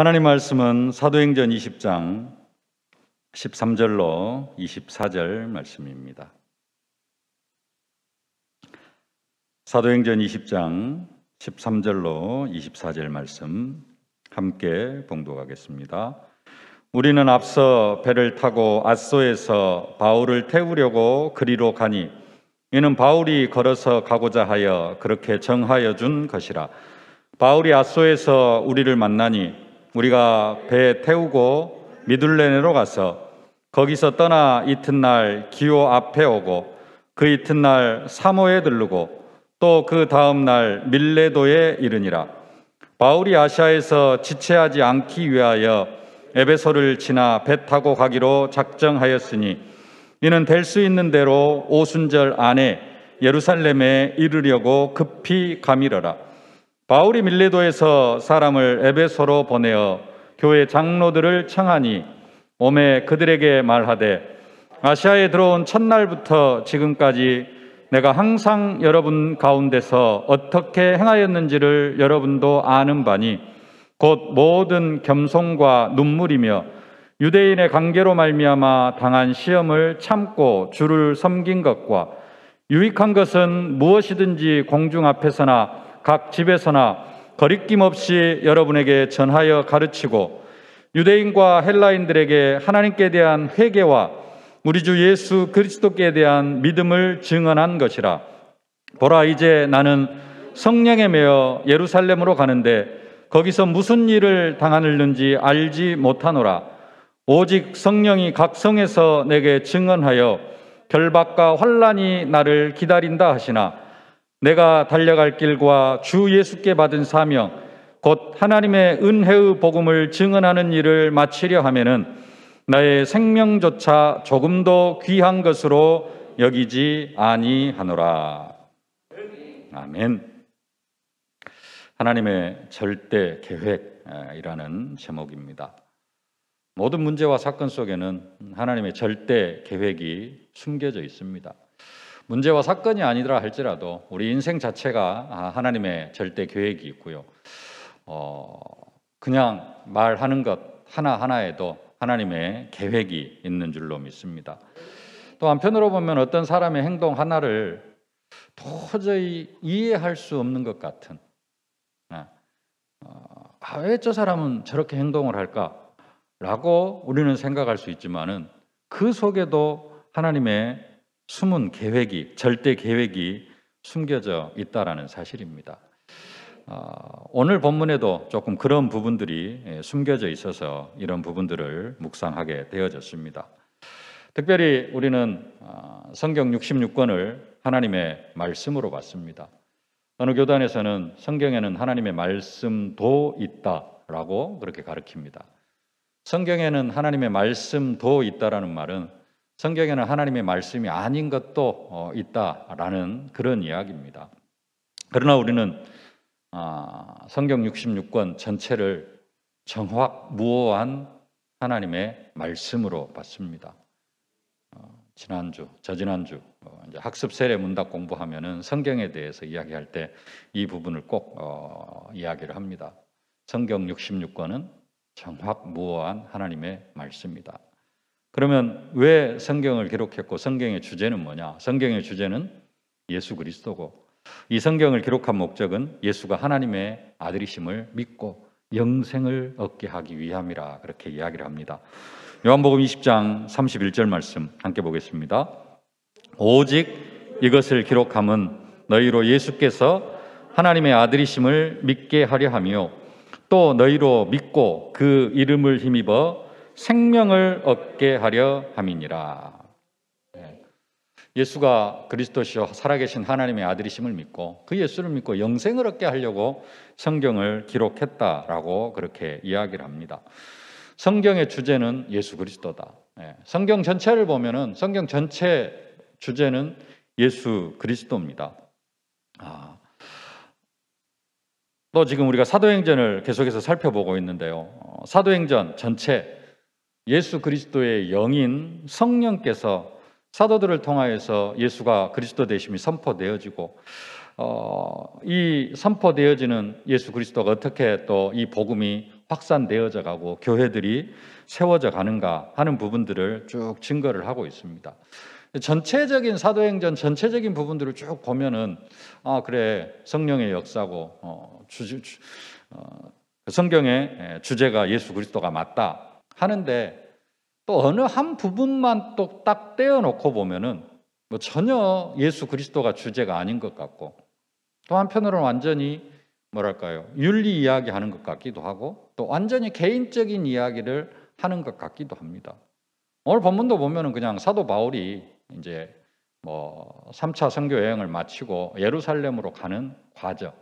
하나님 말씀은 사도행전 20장 13절로 24절 말씀입니다. 사도행전 20장 13절로 24절 말씀 함께 봉독하겠습니다. 우리는 앞서 배를 타고 앗소에서 바울을 태우려고 그리로 가니 이는 바울이 걸어서 가고자 하여 그렇게 정하여 준 것이라. 바울이 앗소에서 우리를 만나니 우리가 배 태우고 미둘레네로 가서 거기서 떠나 이튿날 기오 앞에 오고 그 이튿날 사모에 들르고 또 그 다음 날 밀레도에 이르니라. 바울이 아시아에서 지체하지 않기 위하여 에베소를 지나 배 타고 가기로 작정하였으니 이는 될 수 있는 대로 오순절 안에 예루살렘에 이르려고 급히 가미르라. 바울이 밀레도에서 사람을 에베소로 보내어 교회 장로들을 청하니 오매 그들에게 말하되 아시아에 들어온 첫날부터 지금까지 내가 항상 여러분 가운데서 어떻게 행하였는지를 여러분도 아는 바니 곧 모든 겸손과 눈물이며 유대인의 관계로 말미암아 당한 시험을 참고 주를 섬긴 것과 유익한 것은 무엇이든지 공중 앞에서나 각 집에서나 거리낌 없이 여러분에게 전하여 가르치고 유대인과 헬라인들에게 하나님께 대한 회개와 우리 주 예수 그리스도께 대한 믿음을 증언한 것이라. 보라, 이제 나는 성령에 매여 예루살렘으로 가는데 거기서 무슨 일을 당하는지 알지 못하노라. 오직 성령이 각 성에서 내게 증언하여 결박과 환난이 나를 기다린다 하시나 내가 달려갈 길과 주 예수께 받은 사명 곧 하나님의 은혜의 복음을 증언하는 일을 마치려 하면은 나의 생명조차 조금도 귀한 것으로 여기지 아니하노라. 아멘. 하나님의 절대 계획이라는 제목입니다. 모든 문제와 사건 속에는 하나님의 절대 계획이 숨겨져 있습니다. 문제와 사건이 아니라 할지라도 우리 인생 자체가 하나님의 절대 계획이 있고요. 그냥 말하는 것 하나하나에도 하나님의 계획이 있는 줄로 믿습니다. 또 한편으로 보면 어떤 사람의 행동 하나를 도저히 이해할 수 없는 것 같은, 왜 저 사람은 저렇게 행동을 할까라고 우리는 생각할 수 있지만은 그 속에도 하나님의 숨은 계획이, 절대 계획이 숨겨져 있다라는 사실입니다. 오늘 본문에도 조금 그런 부분들이 숨겨져 있어서 이런 부분들을 묵상하게 되어졌습니다. 특별히 우리는 성경 66권을 하나님의 말씀으로 봤습니다. 어느 교단에서는 성경에는 하나님의 말씀도 있다라고 그렇게 가르칩니다. 성경에는 하나님의 말씀도 있다라는 말은 성경에는 하나님의 말씀이 아닌 것도 있다라는 그런 이야기입니다. 그러나 우리는 성경 66권 전체를 정확무오한 하나님의 말씀으로 봤습니다. 지난주, 저지난주 이제 학습 세례 문답 공부하면은 성경에 대해서 이야기할 때 이 부분을 꼭 이야기를 합니다. 성경 66권은 정확무오한 하나님의 말씀이다. 그러면 왜 성경을 기록했고 성경의 주제는 뭐냐? 성경의 주제는 예수 그리스도고 이 성경을 기록한 목적은 예수가 하나님의 아들이심을 믿고 영생을 얻게 하기 위함이라 그렇게 이야기를 합니다. 요한복음 20장 31절 말씀 함께 보겠습니다. 오직 이것을 기록함은 너희로 예수께서 하나님의 아들이심을 믿게 하려 하며 또 너희로 믿고 그 이름을 힘입어 생명을 얻게 하려 함이니라. 예수가 그리스도시요 살아계신 하나님의 아들이심을 믿고 그 예수를 믿고 영생을 얻게 하려고 성경을 기록했다라고 그렇게 이야기를 합니다. 성경의 주제는 예수 그리스도다. 성경 전체를 보면은 성경 전체 주제는 예수 그리스도입니다. 또 지금 우리가 사도행전을 계속해서 살펴보고 있는데요. 사도행전 전체 예수 그리스도의 영인 성령께서 사도들을 통하여서 예수가 그리스도 되심이 선포되어지고 이 선포되어지는 예수 그리스도가 어떻게 또 이 복음이 확산되어져 가고 교회들이 세워져 가는가 하는 부분들을 쭉 증거를 하고 있습니다. 전체적인 사도행전 전체적인 부분들을 쭉 보면은 그래 성령의 역사고 성경의 주제가 예수 그리스도가 맞다 하는데 또 어느 한 부분만 또 딱 떼어놓고 보면은 뭐 전혀 예수 그리스도가 주제가 아닌 것 같고 또 한편으로는 완전히 뭐랄까요 윤리 이야기하는 것 같기도 하고 또 완전히 개인적인 이야기를 하는 것 같기도 합니다. 오늘 본문도 보면은 그냥 사도 바울이 이제 뭐 3차 선교 여행을 마치고 예루살렘으로 가는 과정.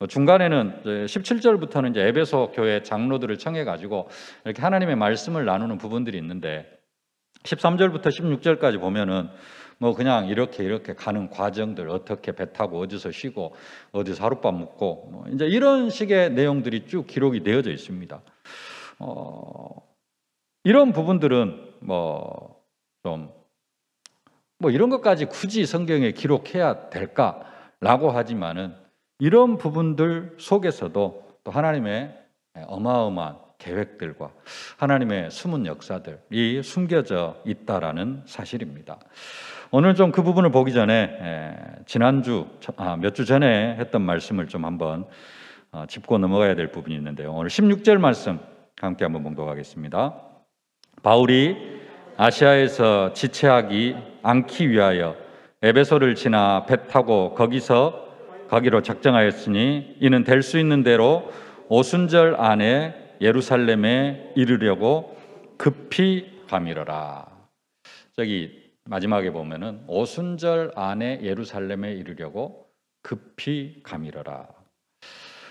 중간에는 17절부터는 이제 에베소 교회 장로들을 청해 가지고 이렇게 하나님의 말씀을 나누는 부분들이 있는데 13절부터 16절까지 보면은 뭐 그냥 이렇게 가는 과정들 어떻게 배 타고 어디서 쉬고 어디서 하룻밤 묵고 뭐 이제 이런 식의 내용들이 쭉 기록이 되어져 있습니다. 이런 부분들은 뭐 이런 것까지 굳이 성경에 기록해야 될까라고 하지만은 이런 부분들 속에서도 또 하나님의 어마어마한 계획들과 하나님의 숨은 역사들이 숨겨져 있다라는 사실입니다. 오늘 좀 그 부분을 보기 전에 지난주 몇 주 전에 했던 말씀을 좀 한번 짚고 넘어가야 될 부분이 있는데요. 오늘 16절 말씀 함께 한번 봉독하겠습니다. 바울이 아시아에서 지체하기 않기 위하여 에베소를 지나 배 타고 가기로 작정하였으니 이는 될 수 있는 대로 오순절 안에 예루살렘에 이르려고 급히 가미러라. 저기 마지막에 보면은 오순절 안에 예루살렘에 이르려고 급히 가미러라.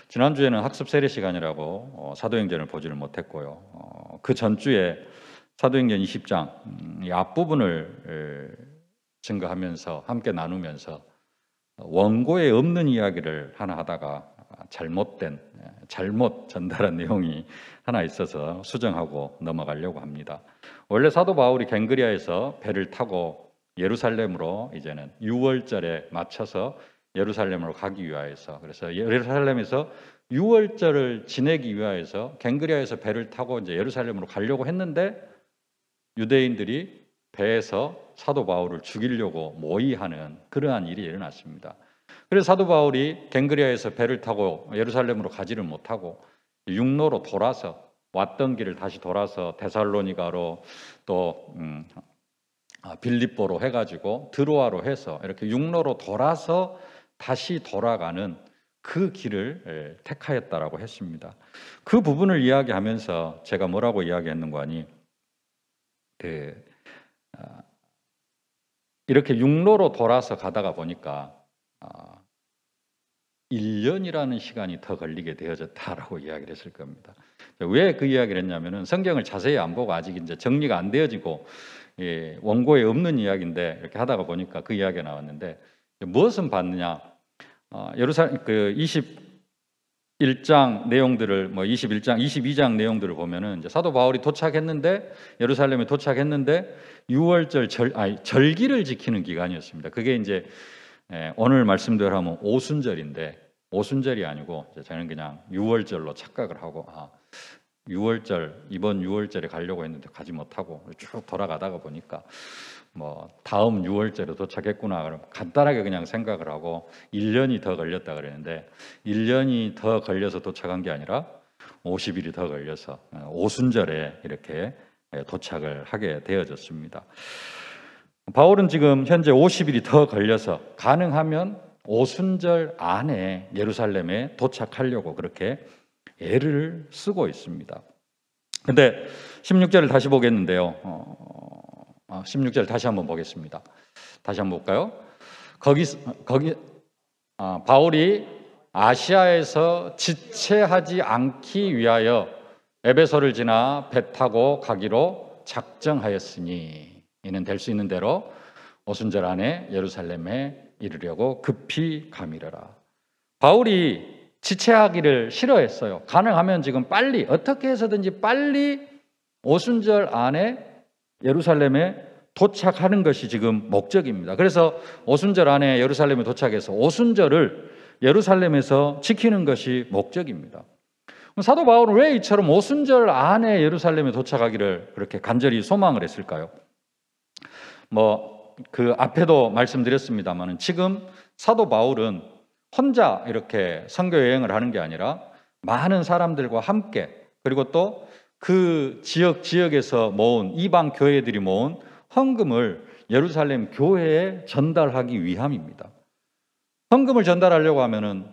지난주에는 학습 세례 시간이라고 사도행전을 보지를 못했고요. 그 전주에 사도행전 20장 이 앞부분을 증거하면서 함께 나누면서 원고에 없는 이야기를 하나 하다가 잘못 전달한 내용이 하나 있어서 수정하고 넘어가려고 합니다. 원래 사도 바울이 갱그리아에서 배를 타고 예루살렘으로 이제는 6월절에 맞춰서 예루살렘으로 가기 위하여서 그래서 예루살렘에서 6월절을 지내기 위하여서 갱그리아에서 배를 타고 이제 예루살렘으로 가려고 했는데 유대인들이 배에서 사도 바울을 죽이려고 모의하는 그러한 일이 일어났습니다. 그래서 사도 바울이 갱그리아에서 배를 타고 예루살렘으로 가지를 못하고 육로로 돌아서 왔던 길을 다시 돌아서 데살로니가로 또 빌립보로 해가지고 드로아로 해서 이렇게 육로로 돌아서 다시 돌아가는 그 길을 택하였다라고 했습니다. 그 부분을 이야기하면서 제가 뭐라고 이야기했는가 하니 이렇게 육로로 돌아서 가다가 보니까 1년이라는 시간이 더 걸리게 되어졌다라고 이야기를 했을 겁니다. 왜 그 이야기를 했냐면은 성경을 자세히 안 보고 아직 이제 정리가 안 되어지고 원고에 없는 이야기인데 이렇게 하다가 보니까 그 이야기가 나왔는데 무엇은 봤느냐? 예루살렘 그 21장 내용들을 21장, 22장 내용들을 보면은 이제 사도 바울이 도착했는데 예루살렘에 도착했는데 6월절 절기를 지키는 기간이었습니다. 그게 이제 오늘 말씀대로 하면 오순절인데 오순절이 아니고 저는 그냥 6월절로 착각을 하고 6월절 이번 6월절에 가려고 했는데 가지 못하고 쭉 돌아가다가 보니까 뭐 다음 6월절에 도착했구나 그럼 간단하게 그냥 생각을 하고 1년이 더 걸렸다 그랬는데 1년이 더 걸려서 도착한 게 아니라 50일이 더 걸려서 오순절에 이렇게 도착을 하게 되어졌습니다. 바울은 지금 현재 50일이 더 걸려서 가능하면 오순절 안에 예루살렘에 도착하려고 그렇게 애를 쓰고 있습니다. 근데 16절을 다시 보겠는데요. 16절 다시 한번 보겠습니다. 다시 한번 볼까요? 바울이 아시아에서 지체하지 않기 위하여 에베소를 지나 배 타고 가기로 작정하였으니 이는 될 수 있는 대로 오순절 안에 예루살렘에 이르려고 급히 가미러라. 바울이 지체하기를 싫어했어요. 가능하면 지금 빨리 어떻게 해서든지 빨리 오순절 안에 예루살렘에 도착하는 것이 지금 목적입니다. 그래서 오순절 안에 예루살렘에 도착해서 오순절을 예루살렘에서 지키는 것이 목적입니다. 사도 바울은 왜 이처럼 오순절 안에 예루살렘에 도착하기를 그렇게 간절히 소망을 했을까요? 그 앞에도 말씀드렸습니다만 지금 사도 바울은 혼자 이렇게 선교 여행을 하는 게 아니라 많은 사람들과 함께, 그리고 또 그 지역에서 모은 이방 교회들이 모은 헌금을 예루살렘 교회에 전달하기 위함입니다. 헌금을 전달하려고 하면은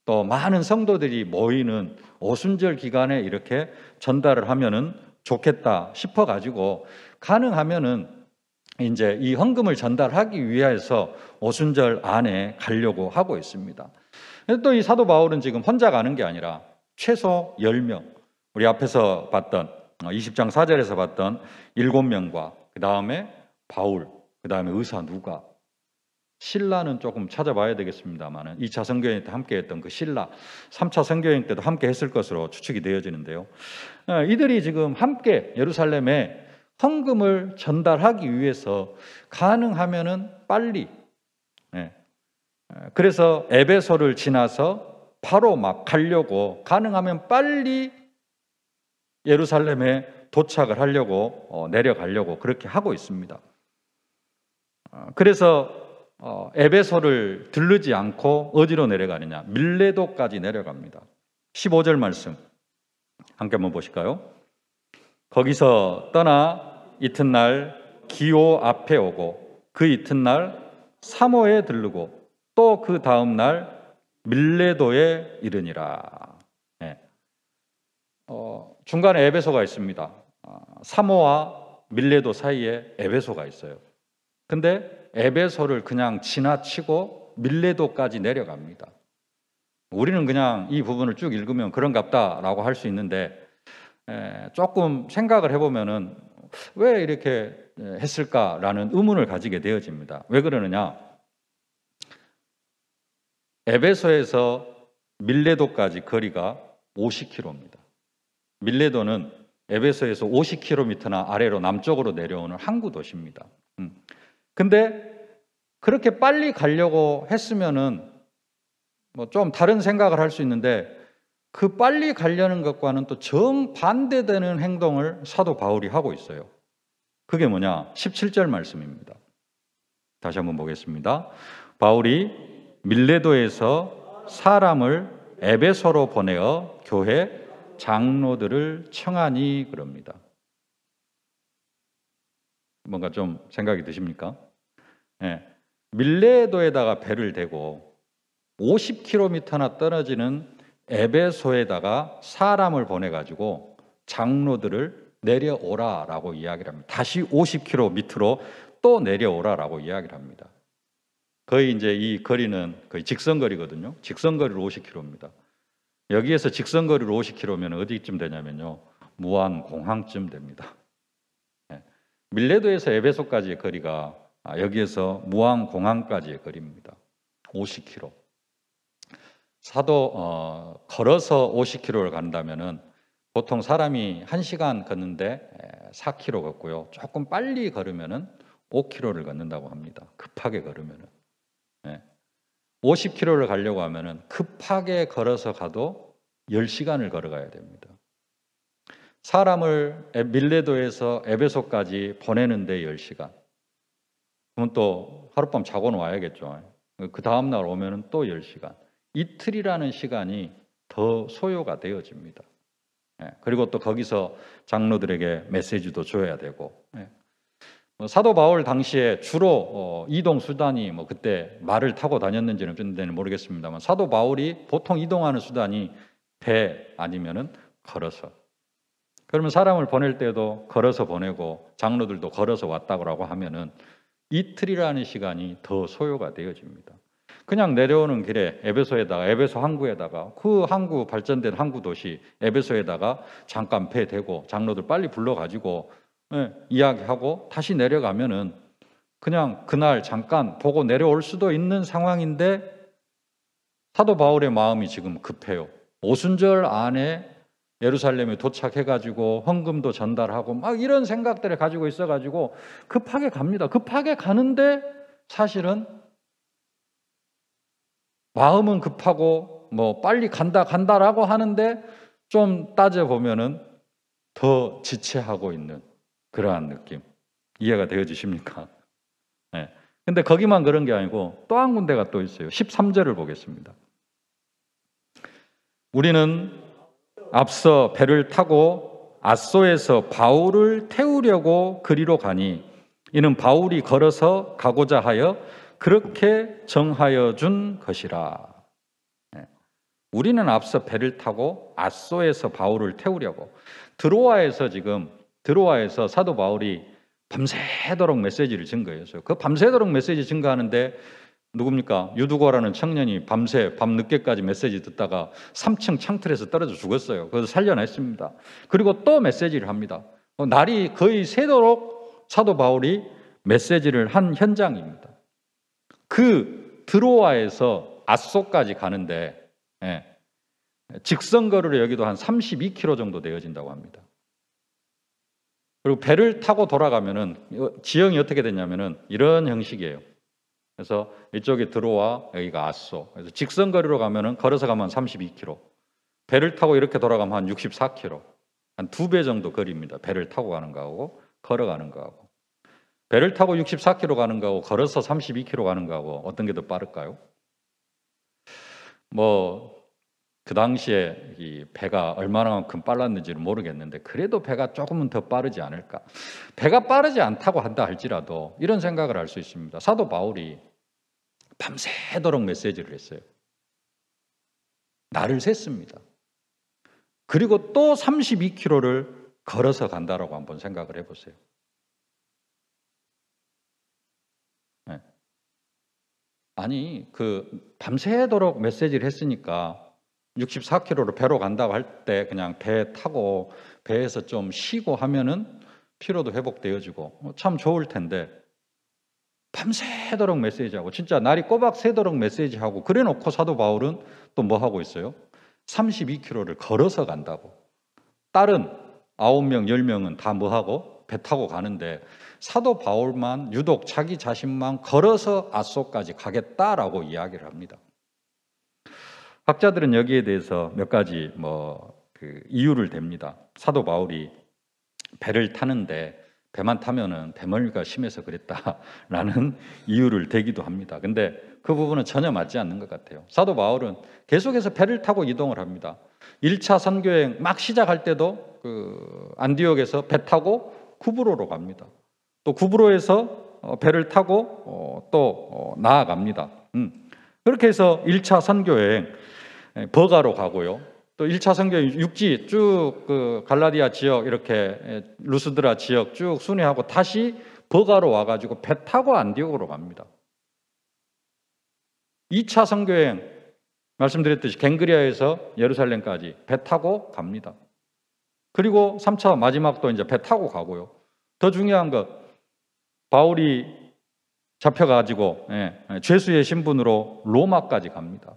또 많은 성도들이 모이는 오순절 기간에 이렇게 전달을 하면은 좋겠다 싶어 가지고 가능하면은 이제 이 헌금을 전달하기 위해서 오순절 안에 가려고 하고 있습니다. 또 이 사도 바울은 지금 혼자 가는 게 아니라 최소 10명, 우리 앞에서 봤던 20장 4절에서 봤던 7명과 그 다음에 바울, 그 다음에 의사 누가, 신라는 조금 찾아봐야 되겠습니다만 2차 선교여행 때 함께 했던 그 신라, 3차 선교여행 때도 함께 했을 것으로 추측이 되어지는데요. 이들이 지금 함께 예루살렘에 헌금을 전달하기 위해서 가능하면은 빨리, 그래서 에베소를 지나서 바로 막 가려고, 가능하면 빨리 예루살렘에 도착을 하려고 내려가려고 그렇게 하고 있습니다. 그래서 에베소를 들르지 않고 어디로 내려가느냐? 밀레도까지 내려갑니다. 15절 말씀 함께 한번 보실까요? 거기서 떠나 이튿날 기오 앞에 오고 그 이튿날 사모에 들르고 또 그 다음 날 밀레도에 이르니라. 중간에 에베소가 있습니다. 사모와 밀레도 사이에 에베소가 있어요. 근데 에베소를 그냥 지나치고 밀레도까지 내려갑니다. 우리는 그냥 이 부분을 쭉 읽으면 그런갑다라고 할 수 있는데 조금 생각을 해보면은 왜 이렇게 했을까라는 의문을 가지게 되어집니다. 왜 그러느냐? 에베소에서 밀레도까지 거리가 50km입니다. 밀레도는 에베소에서 50km나 아래로 남쪽으로 내려오는 항구 도시입니다. 근데 그렇게 빨리 가려고 했으면은 좀 다른 생각을 할 수 있는데 그 빨리 가려는 것과는 또 정반대되는 행동을 사도 바울이 하고 있어요. 그게 뭐냐? 17절 말씀입니다. 다시 한번 보겠습니다. 바울이 밀레도에서 사람을 에베소로 보내어 교회 장로들을 청하니 그럽니다. 뭔가 좀 생각이 드십니까? 밀레도에다가 배를 대고 50km나 떨어지는 에베소에다가 사람을 보내가지고 장로들을 내려오라라고 이야기를 합니다. 다시 50km 밑으로 또 내려오라라고 이야기를 합니다. 거의 이제 이 거리는 거의 직선거리거든요. 직선거리로 50km입니다. 여기에서 직선거리로 50km면 어디쯤 되냐면요. 무안공항쯤 됩니다. 밀레도에서 에베소까지의 거리가 여기에서 무안공항까지의 거리입니다. 50km. 걸어서 50km를 간다면은 보통 사람이 1시간 걷는데 4km 걷고요. 조금 빨리 걸으면은 5km를 걷는다고 합니다. 급하게 걸으면은. 50km를 가려고 하면은 급하게 걸어서 가도 10시간을 걸어가야 됩니다. 사람을 밀레도에서 에베소까지 보내는데 10시간. 그러면 또 하룻밤 자고는 와야겠죠. 그 다음날 오면은 또 10시간. 이틀이라는 시간이 더 소요가 되어집니다. 그리고 또 거기서 장로들에게 메시지도 줘야 되고. 사도 바울 당시에 주로 이동 수단이 그때 말을 타고 다녔는지는 그때는 모르겠습니다만 사도 바울이 보통 이동하는 수단이 배 아니면은 걸어서. 그러면 사람을 보낼 때도 걸어서 보내고 장로들도 걸어서 왔다고 하면은 이틀이라는 시간이 더 소요가 되어집니다. 그냥 내려오는 길에 에베소 항구에다가 그 항구 발전된 항구 도시 에베소에다가 잠깐 배 대고 장로들 빨리 불러가지고 이야기하고 다시 내려가면은 그냥 그날 잠깐 보고 내려올 수도 있는 상황인데 사도 바울의 마음이 지금 급해요. 오순절 안에 예루살렘에 도착해가지고 헌금도 전달하고 막 이런 생각들을 가지고 있어가지고 급하게 갑니다. 급하게 가는데 사실은 마음은 급하고 빨리 간다라고 하는데 좀 따져보면은 더 지체하고 있는 그러한 느낌. 이해가 되어지십니까? 네. 근데 거기만 그런 게 아니고 또 한 군데가 또 있어요. 13절을 보겠습니다. 우리는 앞서 배를 타고 앗소에서 바울을 태우려고 그리로 가니 이는 바울이 걸어서 가고자 하여 그렇게 정하여 준 것이라. 우리는 앞서 배를 타고 앗소에서 바울을 태우려고 드로아에서 사도 바울이 밤새도록 메시지를 증거했어요. 그 밤새도록 메시지 증거하는데 누굽니까? 유두고라는 청년이 밤 늦게까지 메시지 듣다가 3층 창틀에서 떨어져 죽었어요. 그래서 살려냈습니다. 그리고 또 메시지를 합니다. 날이 거의 새도록 사도 바울이 메시지를 한 현장입니다. 그 드로아에서 앗소까지 가는데 직선거리로 여기도 한 32km 정도 되어진다고 합니다. 그리고 배를 타고 돌아가면은 지형이 어떻게 되냐면은 이런 형식이에요. 그래서 이쪽이 드로아, 여기가 앗소. 그래서 직선거리로 가면은 걸어서 가면 32km. 배를 타고 이렇게 돌아가면 한 64km. 한 2배 정도 거리입니다. 배를 타고 가는 거하고 걸어가는 거하고. 배를 타고 64km 가는 거하고 걸어서 32km 가는 거하고 어떤 게 더 빠를까요? 그 당시에 이 배가 얼마나만큼 빨랐는지는 모르겠는데 그래도 배가 조금은 더 빠르지 않을까. 배가 빠르지 않다고 한다 할지라도 이런 생각을 할 수 있습니다. 사도 바울이 밤새도록 메시지를 했어요. 날을 샜습니다. 그리고 또 32km를 걸어서 간다라고 한번 생각을 해보세요. 네. 아니 밤새도록 메시지를 했으니까 64km로 배로 간다고 할 때 그냥 배 타고 배에서 좀 쉬고 하면은 피로도 회복되어지고 참 좋을 텐데 밤새도록 메시지하고 진짜 날이 꼬박 새도록 메시지하고 그래놓고 사도 바울은 또 뭐 하고 있어요? 32km를 걸어서 간다고. 다른 9명, 10명은 다 뭐 하고? 배 타고 가는데 사도 바울만 유독 자기 자신만 걸어서 앗소까지 가겠다라고 이야기를 합니다. 학자들은 여기에 대해서 몇 가지 이유를 댑니다. 사도 바울이 배를 타는데 배만 타면은 배멀미가 심해서 그랬다라는 이유를 대기도 합니다. 근데 그 부분은 전혀 맞지 않는 것 같아요. 사도 바울은 계속해서 배를 타고 이동을 합니다. 1차 선교여행 막 시작할 때도 안디옥에서 배 타고 구브로로 갑니다. 또 구브로에서 배를 타고 또 나아갑니다. 그렇게 해서 1차 선교여행 버가로 가고요. 또 1차 선교여행 육지 쭉 갈라디아 지역 이렇게 루스드라 지역 쭉 순회하고 다시 버가로 와가지고 배 타고 안디옥으로 갑니다. 2차 선교여행 말씀드렸듯이 갱그리아에서 예루살렘까지 배 타고 갑니다. 그리고 3차 마지막도 이제 배 타고 가고요. 더 중요한 것 바울이 잡혀가지고 죄수의 신분으로 로마까지 갑니다.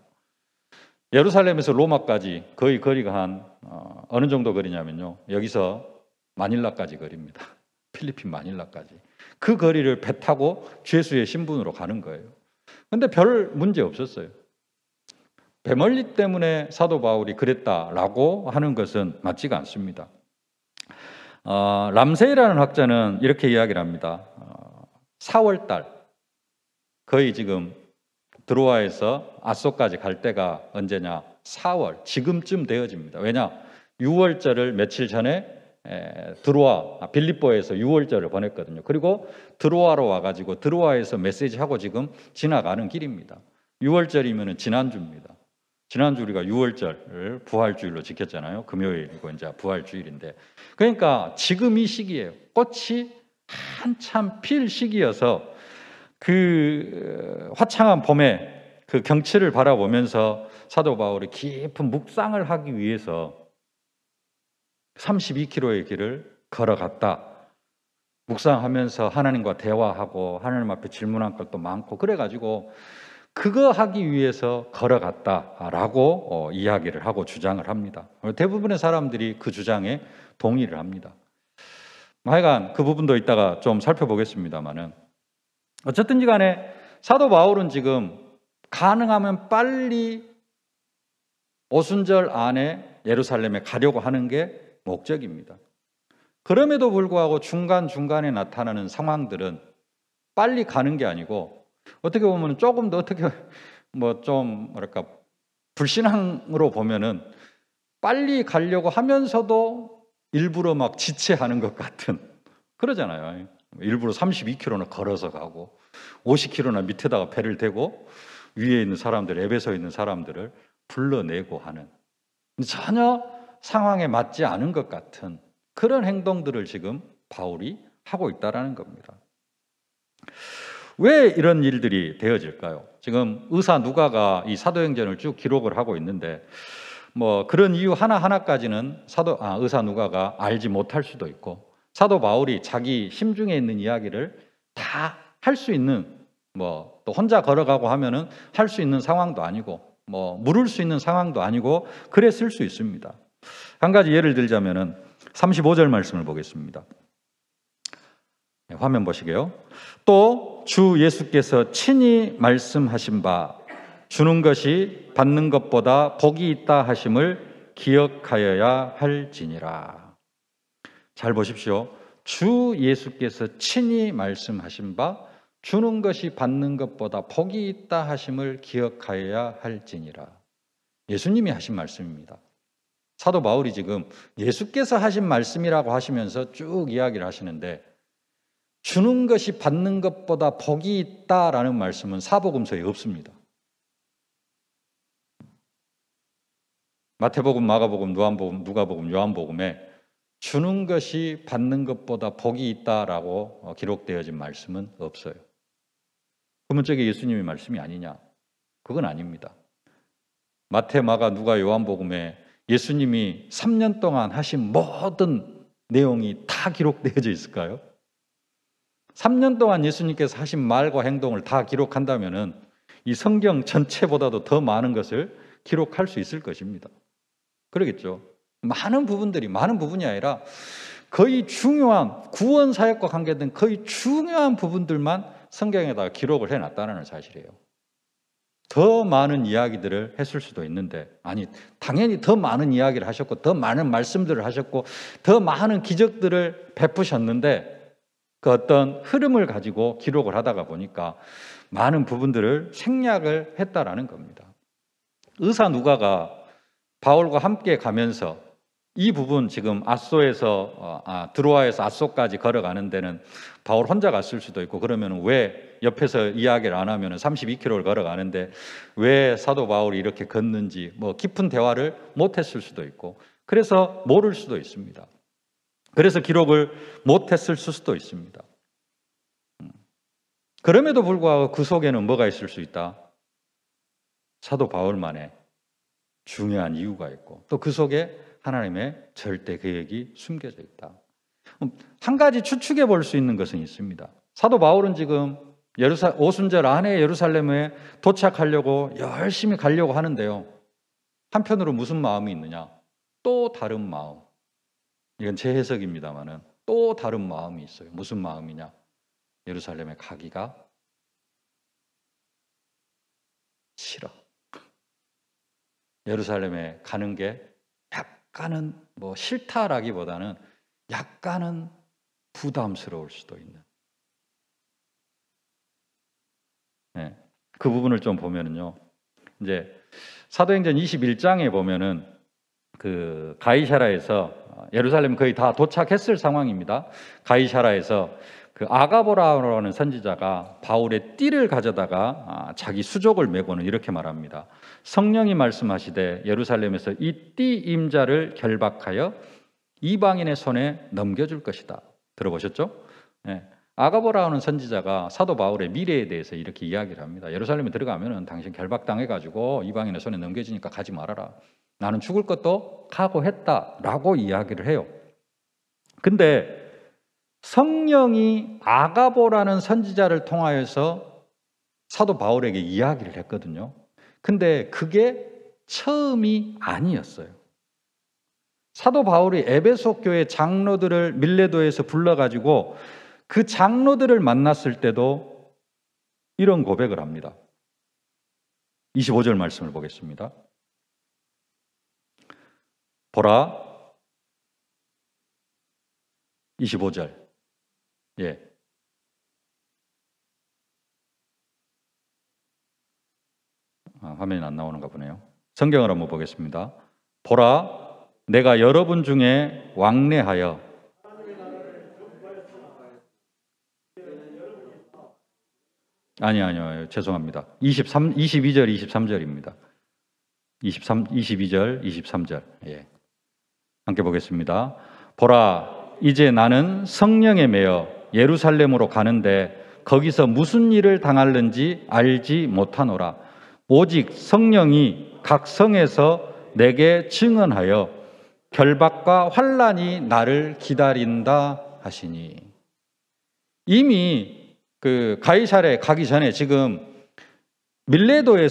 예루살렘에서 로마까지 거의 거리가 한 어느 정도 거리냐면요. 여기서 마닐라까지 거리입니다. 필리핀 마닐라까지. 그 거리를 배 타고 죄수의 신분으로 가는 거예요. 근데 별 문제 없었어요. 배멀리 때문에 사도 바울이 그랬다라고 하는 것은 맞지가 않습니다. 람세이라는 학자는 이렇게 이야기를 합니다. 4월달 거의 지금 드로아에서 앗소까지 갈 때가 언제냐? 4월 지금쯤 되어집니다. 왜냐? 6월절을 며칠 전에 빌립보에서 6월절을 보냈거든요. 그리고 드로아로 와가지고 드로아에서 메시지하고 지금 지나가는 길입니다. 6월절이면 지난주입니다. 지난주 우리가 6월절을 부활주일로 지켰잖아요. 금요일이고 이제 부활주일인데 그러니까 지금 이 시기예요. 꽃이 한참 필 시기여서 그 화창한 봄에 그 경치를 바라보면서 사도 바울이 깊은 묵상을 하기 위해서 32km의 길을 걸어갔다. 묵상하면서 하나님과 대화하고 하나님 앞에 질문할 것도 많고 그래가지고 그거 하기 위해서 걸어갔다라고 이야기를 하고 주장을 합니다. 대부분의 사람들이 그 주장에 동의를 합니다. 하여간 그 부분도 이따가 좀 살펴보겠습니다만은 어쨌든지 간에 사도 바울은 지금 가능하면 빨리 오순절 안에 예루살렘에 가려고 하는 게 목적입니다. 그럼에도 불구하고 중간중간에 나타나는 상황들은 빨리 가는 게 아니고 어떻게 보면 조금 더 어떻게 좀 뭐랄까 불신앙으로 보면은 빨리 가려고 하면서도 일부러 막 지체하는 것 같은 그러잖아요. 일부러 32km나 걸어서 가고 50km나 밑에다가 배를 대고 위에 있는 사람들, 에베소에 있는 사람들을 불러내고 하는 전혀 상황에 맞지 않은 것 같은 그런 행동들을 지금 바울이 하고 있다라는 겁니다. 왜 이런 일들이 되어질까요? 지금 의사 누가가 이 사도행전을 쭉 기록을 하고 있는데 그런 이유 하나하나까지는 의사 누가가 알지 못할 수도 있고 사도 바울이 자기 심중에 있는 이야기를 다 할 수 있는 또 혼자 걸어가고 하면은 할 수 있는 상황도 아니고 물을 수 있는 상황도 아니고 그랬을 수 있습니다. 한 가지 예를 들자면은 35절 말씀을 보겠습니다. 화면 보시게요. 또 주 예수께서 친히 말씀하신 바 주는 것이 받는 것보다 복이 있다 하심을 기억하여야 할지니라. 잘 보십시오. 주 예수께서 친히 말씀하신 바 주는 것이 받는 것보다 복이 있다 하심을 기억하여야 할지니라. 예수님이 하신 말씀입니다. 사도 바울이 지금 예수께서 하신 말씀이라고 하시면서 쭉 이야기를 하시는데 주는 것이 받는 것보다 복이 있다라는 말씀은 사복음서에 없습니다. 마태복음, 마가복음, 누가복음, 요한복음에 주는 것이 받는 것보다 복이 있다라고 기록되어진 말씀은 없어요. 그러면 저게 예수님의 말씀이 아니냐? 그건 아닙니다. 마태, 마가, 누가, 요한복음에 예수님이 3년 동안 하신 모든 내용이 다 기록되어져 있을까요? 3년 동안 예수님께서 하신 말과 행동을 다 기록한다면은 이 성경 전체보다도 더 많은 것을 기록할 수 있을 것입니다. 그러겠죠. 많은 부분이 아니라 거의 중요한 구원 사역과 관계된 거의 중요한 부분들만 성경에다가 기록을 해놨다는 사실이에요. 더 많은 이야기들을 했을 수도 있는데 당연히 더 많은 이야기를 하셨고 더 많은 말씀들을 하셨고 더 많은 기적들을 베푸셨는데 그 어떤 흐름을 가지고 기록을 하다가 보니까 많은 부분들을 생략을 했다라는 겁니다. 의사 누가가 바울과 함께 가면서 이 부분 지금 드로아에서 앗소까지 걸어가는 데는 바울 혼자 갔을 수도 있고 그러면 왜 옆에서 이야기를 안 하면 32km를 걸어가는데 왜 사도 바울이 이렇게 걷는지 깊은 대화를 못했을 수도 있고 그래서 모를 수도 있습니다. 그래서 기록을 못했을 수도 있습니다. 그럼에도 불구하고 그 속에는 뭐가 있을 수 있다? 사도 바울만의 중요한 이유가 있고 또 그 속에 하나님의 절대 계획이 숨겨져 있다. 한 가지 추측해 볼 수 있는 것은 있습니다. 사도 바울은 지금 오순절 안에 예루살렘에 도착하려고 열심히 가려고 하는데요. 한편으로 무슨 마음이 있느냐? 또 다른 마음. 이건 제 해석입니다만은 또 다른 마음이 있어요. 무슨 마음이냐? 예루살렘에 가기가 싫어. 예루살렘에 가는 게 약간은 싫다라기보다는 약간은 부담스러울 수도 있는. 네, 그 부분을 좀 보면은요. 이제 사도행전 21장에 보면은 그 가이사라에서 예루살렘 거의 다 도착했을 상황입니다. 가이사라에서 그 아가보라는 선지자가 바울의 띠를 가져다가 자기 수족을 메고는 이렇게 말합니다. 성령이 말씀하시되 예루살렘에서 이 띠 임자를 결박하여 이방인의 손에 넘겨줄 것이다. 들어보셨죠? 네. 아가보라는 선지자가 사도 바울의 미래에 대해서 이렇게 이야기를 합니다. 예루살렘에 들어가면은 당신 결박당해가지고 이방인의 손에 넘겨지니까 가지 말아라. 나는 죽을 것도 각오했다라고 이야기를 해요. 근데 성령이 아가보라는 선지자를 통하여서 사도 바울에게 이야기를 했거든요. 근데 그게 처음이 아니었어요. 사도 바울이 에베소 교회 장로들을 밀레도에서 불러가지고 그 장로들을 만났을 때도 이런 고백을 합니다. 25절 말씀을 보겠습니다. 보라 25절. 예. 화면이 안 나오는가 보네요. 성경을 한번 보겠습니다. 보라 내가 여러분 중에 왕래하여 아니요. 죄송합니다. 22절, 23절입니다. 22절, 23절. 예. 함께 보겠습니다. 보라, 이제 나는 성령에 매여 예루살렘으로 가는데 거기서 무슨 일을 당할는지 알지 못하노라. 오직 성령이 각 성에서 내게 증언하여 결박과 환난이 나를 기다린다 하시니. 이미 그 가이사랴에 가기 전에 지금 밀레도에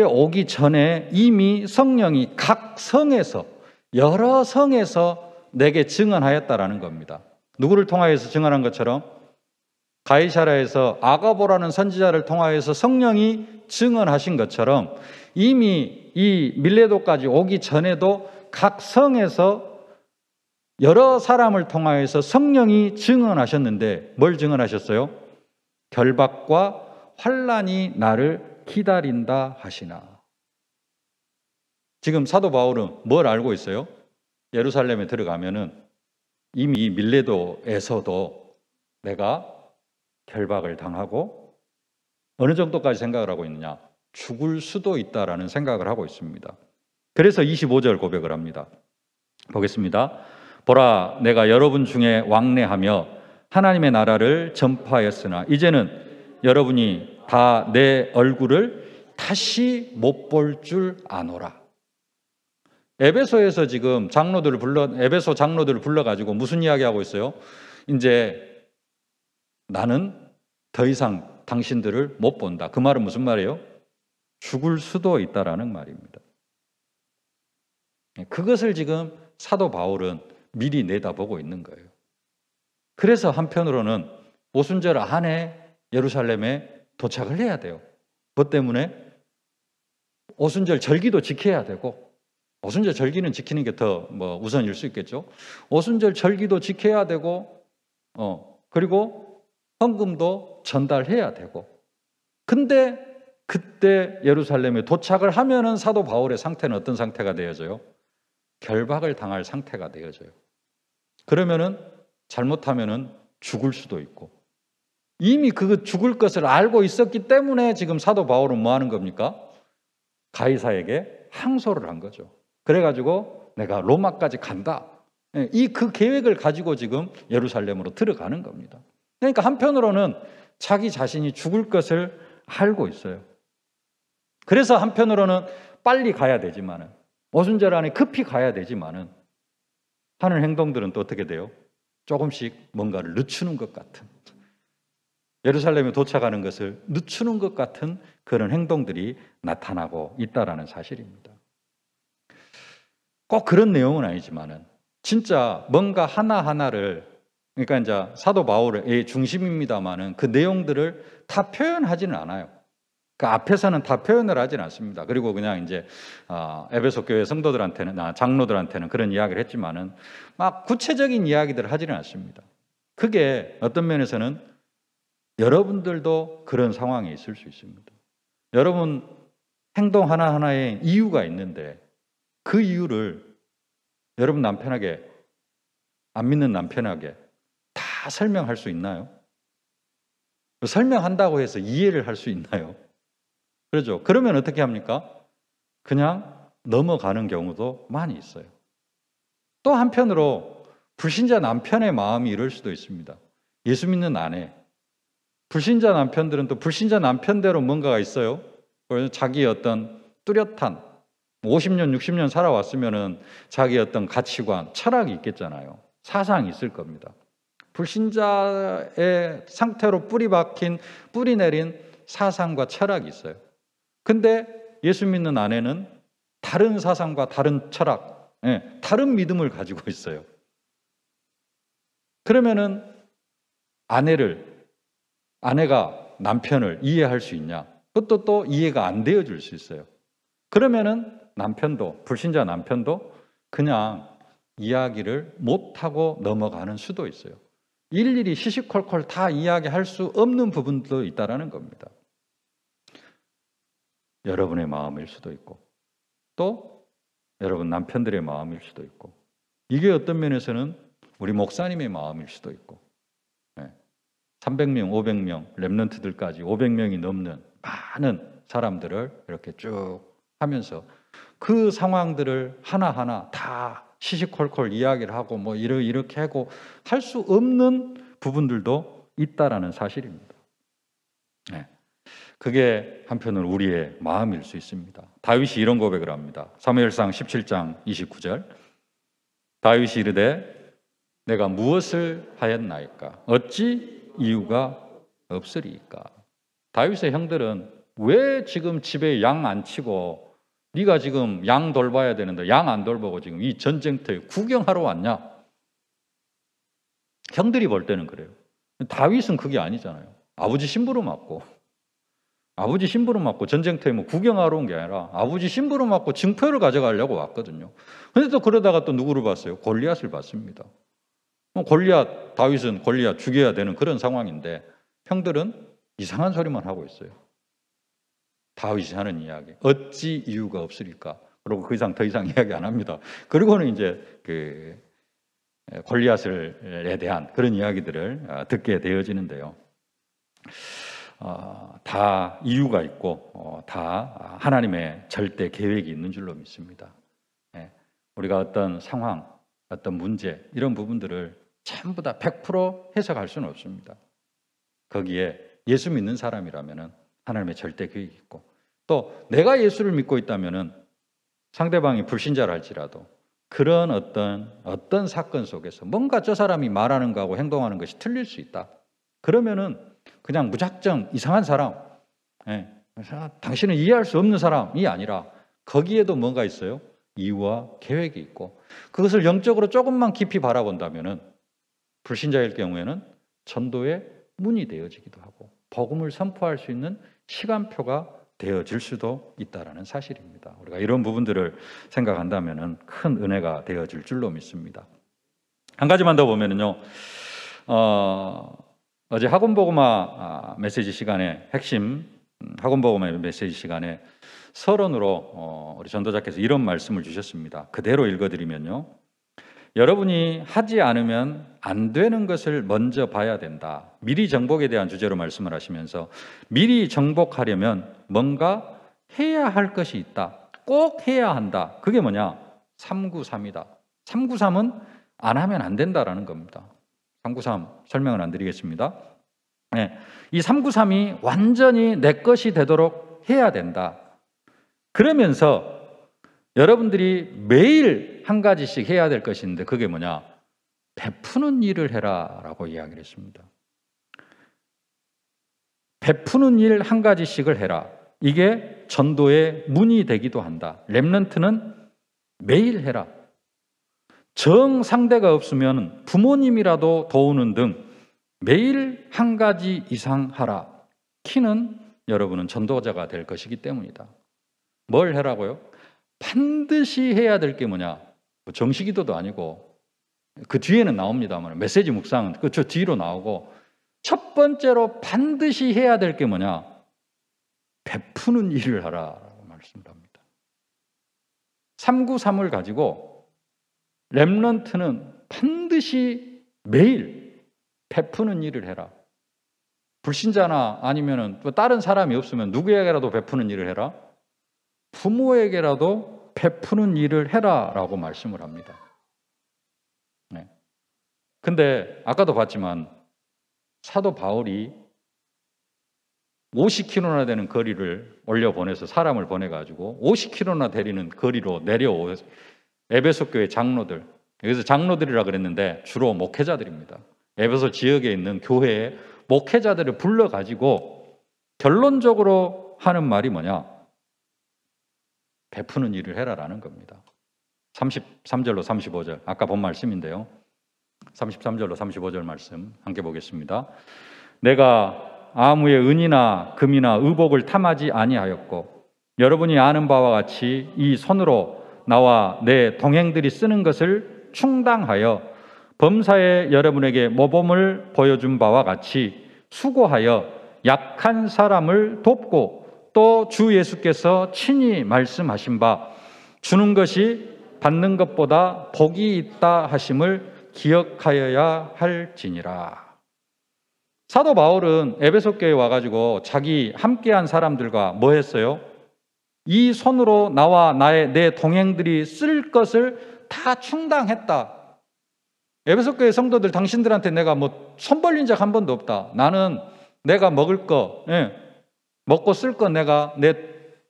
오기 전에 이미 성령이 각 성에서 여러 성에서 내게 증언하였다라는 겁니다. 누구를 통하여서 증언한 것처럼 가이사랴에서 아가보라는 선지자를 통하여서 성령이 증언하신 것처럼 이미 이 밀레도까지 오기 전에도 각 성에서 여러 사람을 통하여서 성령이 증언하셨는데 뭘 증언하셨어요? 결박과 환난이 나를 기다린다 하시나. 지금 사도 바울은 뭘 알고 있어요? 예루살렘에 들어가면은 이미 밀레도에서도 내가 결박을 당하고 어느 정도까지 생각을 하고 있느냐? 죽을 수도 있다라는 생각을 하고 있습니다. 그래서 25절 고백을 합니다. 보겠습니다. 보라, 내가 여러분 중에 왕래하며 하나님의 나라를 전파하였으나 이제는 여러분이 다 내 얼굴을 다시 못 볼 줄 아노라. 에베소에서 지금 에베소 장로들을 불러가지고 무슨 이야기하고 있어요? 이제 나는 더 이상 당신들을 못 본다. 그 말은 무슨 말이에요? 죽을 수도 있다라는 말입니다. 그것을 지금 사도 바울은 미리 내다보고 있는 거예요. 그래서 한편으로는 오순절 안에 예루살렘에 도착을 해야 돼요. 뭐 때문에? 오순절 절기도 지켜야 되고, 오순절 절기는 지키는 게 더 우선일 수 있겠죠. 오순절 절기도 지켜야 되고, 그리고 헌금도 전달해야 되고. 근데 그때 예루살렘에 도착을 하면은 사도 바울의 상태는 어떤 상태가 되어져요? 결박을 당할 상태가 되어져요. 그러면은 잘못하면은 죽을 수도 있고. 이미 그 죽을 것을 알고 있었기 때문에 지금 사도 바울은 뭐 하는 겁니까? 가이사에게 항소를 한 거죠. 그래가지고 내가 로마까지 간다. 그 계획을 가지고 지금 예루살렘으로 들어가는 겁니다. 그러니까 한편으로는 자기 자신이 죽을 것을 알고 있어요. 그래서 한편으로는 빨리 가야 되지만은 오순절 안에 급히 가야 되지만은 하는 행동들은 또 어떻게 돼요? 조금씩 뭔가를 늦추는 것 같은, 예루살렘에 도착하는 것을 늦추는 것 같은 그런 행동들이 나타나고 있다라는 사실입니다. 꼭 그런 내용은 아니지만은 진짜 뭔가 하나하나를, 그러니까 이제 사도 바울의 중심입니다만은 그 내용들을 다 표현하지는 않아요. 그 앞에서는 다 표현을 하지는 않습니다. 그리고 그냥 이제 에베소 교회 성도들한테는, 장로들한테는 그런 이야기를 했지만은 막 구체적인 이야기들을 하지는 않습니다. 그게 어떤 면에서는 여러분들도 그런 상황에 있을 수 있습니다. 여러분 행동 하나하나에 이유가 있는데 그 이유를 여러분 남편에게, 안 믿는 남편에게 다 설명할 수 있나요? 설명한다고 해서 이해를 할 수 있나요? 그렇죠. 그러면 어떻게 합니까? 그냥 넘어가는 경우도 많이 있어요. 또 한편으로 불신자 남편의 마음이 이럴 수도 있습니다. 예수 믿는 아내, 불신자 남편들은 또 불신자 남편대로 뭔가가 있어요. 그래서 자기의 어떤 뚜렷한 50년, 60년 살아왔으면은 자기의 어떤 가치관, 철학이 있겠잖아요. 사상이 있을 겁니다. 불신자의 상태로 뿌리 내린 사상과 철학이 있어요. 근데 예수 믿는 아내는 다른 사상과 다른 철학, 다른 믿음을 가지고 있어요. 그러면은 아내가 남편을 이해할 수 있냐? 그것도 또 이해가 안 되어질 수 있어요. 그러면은 남편도, 불신자 남편도 그냥 이야기를 못하고 넘어가는 수도 있어요. 일일이 시시콜콜 다 이야기할 수 없는 부분도 있다라는 겁니다. 여러분의 마음일 수도 있고 또 여러분 남편들의 마음일 수도 있고 이게 어떤 면에서는 우리 목사님의 마음일 수도 있고 300명, 500명, 렘넌트들까지 500명이 넘는 많은 사람들을 이렇게 쭉 하면서 그 상황들을 하나하나 다 시시콜콜 이야기를 하고 뭐 이렇게 하고 할 수 없는 부분들도 있다라는 사실입니다. 그게 한편으로 우리의 마음일 수 있습니다. 다윗이 이런 고백을 합니다. 사무엘상 17장 29절 다윗이 이르되 내가 무엇을 하였나이까 어찌 이유가 없으리이까. 다윗의 형들은 왜 지금 집에 양 안 치고 네가 지금 양 돌봐야 되는데 양 안 돌보고 지금 이 전쟁터에 구경하러 왔냐? 형들이 볼 때는 그래요. 다윗은 그게 아니잖아요. 아버지 심부름 맞고 전쟁터에 뭐 구경하러 온 게 아니라 아버지 심부름 맞고 증표를 가져가려고 왔거든요. 근데 또 그러다가 또 누구를 봤어요? 골리앗을 봤습니다. 다윗은 골리앗 죽여야 되는 그런 상황인데 형들은 이상한 소리만 하고 있어요. 다윗이 하는 이야기. 어찌 이유가 없으리까? 그리고 그 이상 더 이상 이야기 안 합니다. 그리고는 이제 그 골리앗에 대한 그런 이야기들을 듣게 되어지는데요. 다 이유가 있고 다 하나님의 절대 계획이 있는 줄로 믿습니다. 우리가 어떤 상황, 어떤 문제 이런 부분들을 전부 다 100% 해석할 수는 없습니다. 거기에 예수 믿는 사람이라면 하나님의 절대 계획이 있고 또 내가 예수를 믿고 있다면 상대방이 불신자를 할지라도 그런 어떤 사건 속에서 뭔가 저 사람이 말하는 거하고 행동하는 것이 틀릴 수 있다. 그러면은 그냥 무작정 이상한 사람, 당신은 이해할 수 없는 사람이 아니라 거기에도 뭔가 있어요. 이유와 계획이 있고 그것을 영적으로 조금만 깊이 바라본다면은 불신자일 경우에는 전도의 문이 되어지기도 하고 복음을 선포할 수 있는 시간표가 되어질 수도 있다라는 사실입니다. 우리가 이런 부분들을 생각한다면은 큰 은혜가 되어질 줄로 믿습니다. 한 가지만 더 보면은요. 어제 학원복음화 메시지 시간에 핵심 학원복음화 메시지 시간에 서론으로 우리 전도자께서 이런 말씀을 주셨습니다. 그대로 읽어드리면요. 여러분이 하지 않으면 안 되는 것을 먼저 봐야 된다. 미리 정복에 대한 주제로 말씀을 하시면서 미리 정복하려면 뭔가 해야 할 것이 있다. 꼭 해야 한다. 그게 뭐냐? 393이다. 393은 안 하면 안 된다라는 겁니다. 393 설명을 안 드리겠습니다. 이 393이 완전히 내 것이 되도록 해야 된다. 그러면서 여러분들이 매일 한 가지씩 해야 될 것이 있는데 그게 뭐냐? 베푸는 일을 해라 라고 이야기를 했습니다. 베푸는 일 한 가지씩을 해라. 이게 전도의 문이 되기도 한다. 렘넌트는 매일 해라. 정상대가 없으면 부모님이라도 도우는 등 매일 한 가지 이상 하라. 키는 여러분은 전도자가 될 것이기 때문이다. 뭘 해라고요? 반드시 해야 될 게 뭐냐? 정시기도도 아니고 그 뒤에는 나옵니다만 메시지 묵상은 저 뒤로 나오고 첫 번째로 반드시 해야 될 게 뭐냐? 베푸는 일을 하라라고 말씀을 합니다. 393을 가지고 렘넌트는 반드시 매일 베푸는 일을 해라. 불신자나 아니면은 또 다른 사람이 없으면 누구에게라도 베푸는 일을 해라. 부모에게라도 베푸는 일을 해라라고 말씀을 합니다. 근데 아까도 봤지만 사도 바울이 50km나 되는 거리를 올려보내서 사람을 보내가지고 50km나 되리는 거리로 내려오 에베소 교회 장로들, 여기서 장로들이라 그랬는데 주로 목회자들입니다. 에베소 지역에 있는 교회의 목회자들을 불러가지고 결론적으로 하는 말이 뭐냐? 베푸는 일을 해라라는 겁니다. 33절로 35절 아까 본 말씀인데요. 33절로 35절 말씀 함께 보겠습니다. 내가 아무의 은이나 금이나 의복을 탐하지 아니하였고 여러분이 아는 바와 같이 이 손으로 나와 내 동행들이 쓰는 것을 충당하여 범사에 여러분에게 모범을 보여준 바와 같이 수고하여 약한 사람을 돕고 또 주 예수께서 친히 말씀하신 바 주는 것이 받는 것보다 복이 있다 하심을 기억하여야 할지니라. 사도 바울은 에베소 교회에 와가지고 자기 함께한 사람들과 뭐 했어요? 이 손으로 나와 내 동행들이 쓸 것을 다 충당했다. 에베소 교회 성도들, 당신들한테 내가 뭐 손 벌린 적 한 번도 없다. 나는 내가 먹을 거, 먹고 쓸 거 내가 내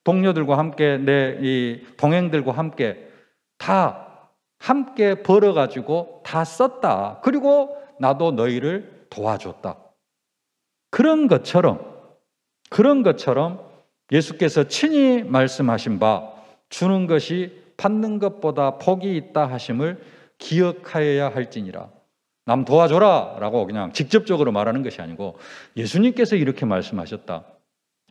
동료들과 함께, 내 이 동행들과 함께 다 함께 벌어가지고 다 썼다. 그리고 나도 너희를 도와줬다. 그런 것처럼 예수께서 친히 말씀하신 바 주는 것이 받는 것보다 복이 있다 하심을 기억하여야 할지니라. 남 도와줘라 라고 그냥 직접적으로 말하는 것이 아니고 예수님께서 이렇게 말씀하셨다.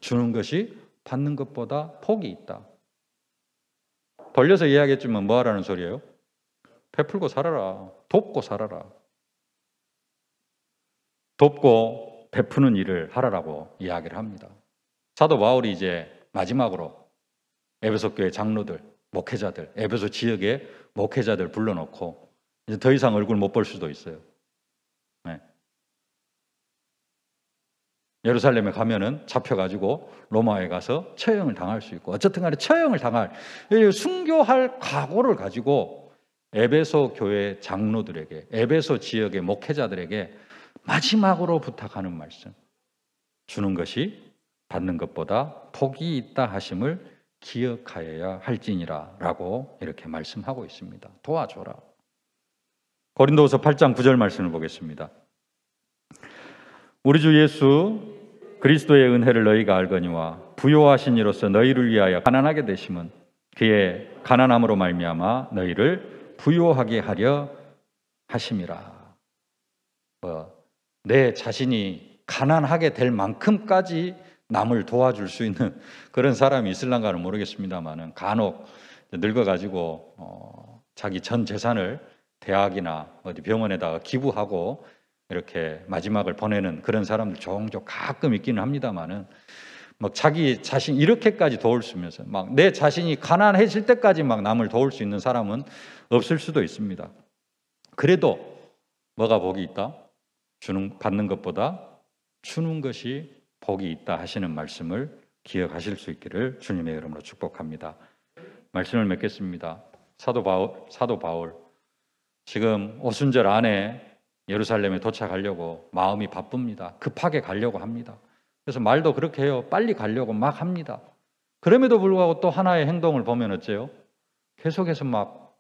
주는 것이 받는 것보다 복이 있다. 벌려서 이야기했지만 뭐 하라는 소리예요? 베풀고 살아라. 돕고 살아라. 돕고 베푸는 일을 하라라고 이야기를 합니다. 사도 바울이 이제 마지막으로 에베소 교회 장로들, 목회자들, 에베소 지역의 목회자들 불러놓고 이제 더 이상 얼굴 못 볼 수도 있어요. 네. 예루살렘에 가면은 잡혀가지고 로마에 가서 처형을 당할 수 있고 어쨌든 간에 처형을 당할 순교할 각오를 가지고 에베소 교회 장로들에게 에베소 지역의 목회자들에게 마지막으로 부탁하는 말씀. 주는 것이 받는 것보다 복이 있다 하심을 기억하여야 할지니라 라고 이렇게 말씀하고 있습니다. 도와줘라. 고린도후서 8장 9절 말씀을 보겠습니다. 우리 주 예수 그리스도의 은혜를 너희가 알거니와 부요하신 이로써 너희를 위하여 가난하게 되심은 그의 가난함으로 말미암아 너희를 부요하게 하려 하심이라. 내 자신이 가난하게 될 만큼까지 남을 도와줄 수 있는 그런 사람이 있을란가는 모르겠습니다만은 간혹 늙어가지고 자기 전 재산을 대학이나 어디 병원에다가 기부하고 이렇게 마지막을 보내는 그런 사람들 종종 가끔 있기는 합니다만은 막 자기 자신 이렇게까지 도울 수 있면서 막 내 자신이 가난해질 때까지 막 남을 도울 수 있는 사람은 없을 수도 있습니다. 그래도 뭐가 복이 있다? 받는 것보다 주는 것이 복이 있다 하시는 말씀을 기억하실 수 있기를 주님의 이름으로 축복합니다. 말씀을 맺겠습니다. 사도 바울 지금 오순절 안에 예루살렘에 도착하려고 마음이 바쁩니다. 급하게 가려고 합니다. 그래서 말도 그렇게 해요. 빨리 가려고 막 합니다. 그럼에도 불구하고 또 하나의 행동을 보면 어째요? 계속해서 막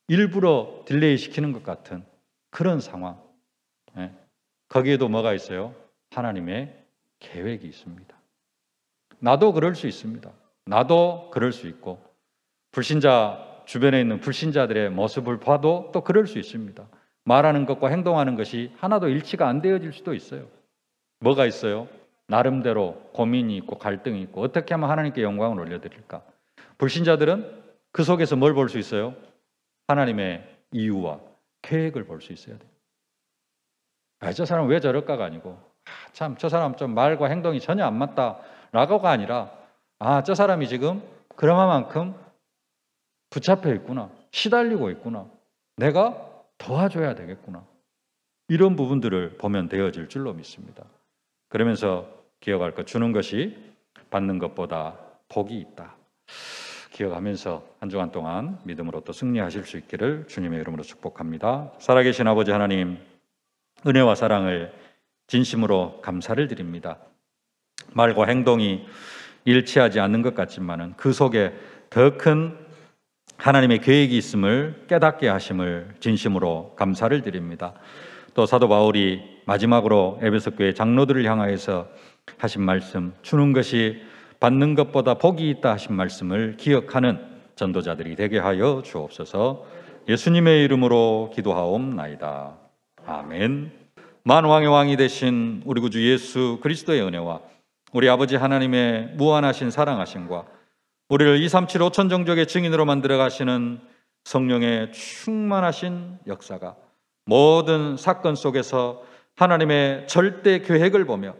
일부러 딜레이 시키는 것 같은 그런 상황. 거기에도 뭐가 있어요? 하나님의 계획이 있습니다. 나도 그럴 수 있습니다. 나도 그럴 수 있고 불신자 주변에 있는 불신자들의 모습을 봐도 또 그럴 수 있습니다. 말하는 것과 행동하는 것이 하나도 일치가 안 되어질 수도 있어요. 뭐가 있어요? 나름대로 고민이 있고 갈등이 있고 어떻게 하면 하나님께 영광을 올려드릴까? 불신자들은 그 속에서 뭘 볼 수 있어요? 하나님의 이유와 계획을 볼 수 있어야 돼요. 저 사람 왜 저럴까가 아니고 참 저 사람 좀 말과 행동이 전혀 안 맞다라고가 아니라 저 사람이 지금 그러만큼 붙잡혀 있구나. 시달리고 있구나. 내가 도와줘야 되겠구나. 이런 부분들을 보면 되어질 줄로 믿습니다. 그러면서 기억할 것, 주는 것이 받는 것보다 복이 있다. 기억하면서 한 주간 동안 믿음으로 또 승리하실 수 있기를 주님의 이름으로 축복합니다. 살아계신 아버지 하나님, 은혜와 사랑을 진심으로 감사를 드립니다. 말과 행동이 일치하지 않는 것 같지만은 그 속에 더 큰 하나님의 계획이 있음을 깨닫게 하심을 진심으로 감사를 드립니다. 또 사도 바울이 마지막으로 에베소 교회 장로들을 향하여서 하신 말씀, 주는 것이 받는 것보다 복이 있다 하신 말씀을 기억하는 전도자들이 되게 하여 주옵소서. 예수님의 이름으로 기도하옵나이다. 아멘. 만왕의 왕이 되신 우리 구주 예수 그리스도의 은혜와 우리 아버지 하나님의 무한하신 사랑하심과 우리를 237 5천 종족의 증인으로 만들어 가시는 성령의 충만하신 역사가 모든 사건 속에서 하나님의 절대 계획을 보며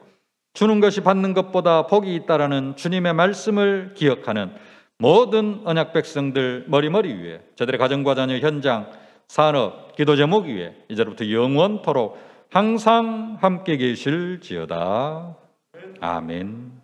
주는 것이 받는 것보다 복이 있다라는 주님의 말씀을 기억하는 모든 언약 백성들 머리머리 위에, 저들의 가정과 자녀, 현장, 산업, 기도 제목 위에 이제부터 영원토록 항상 함께 계실지어다. 아멘.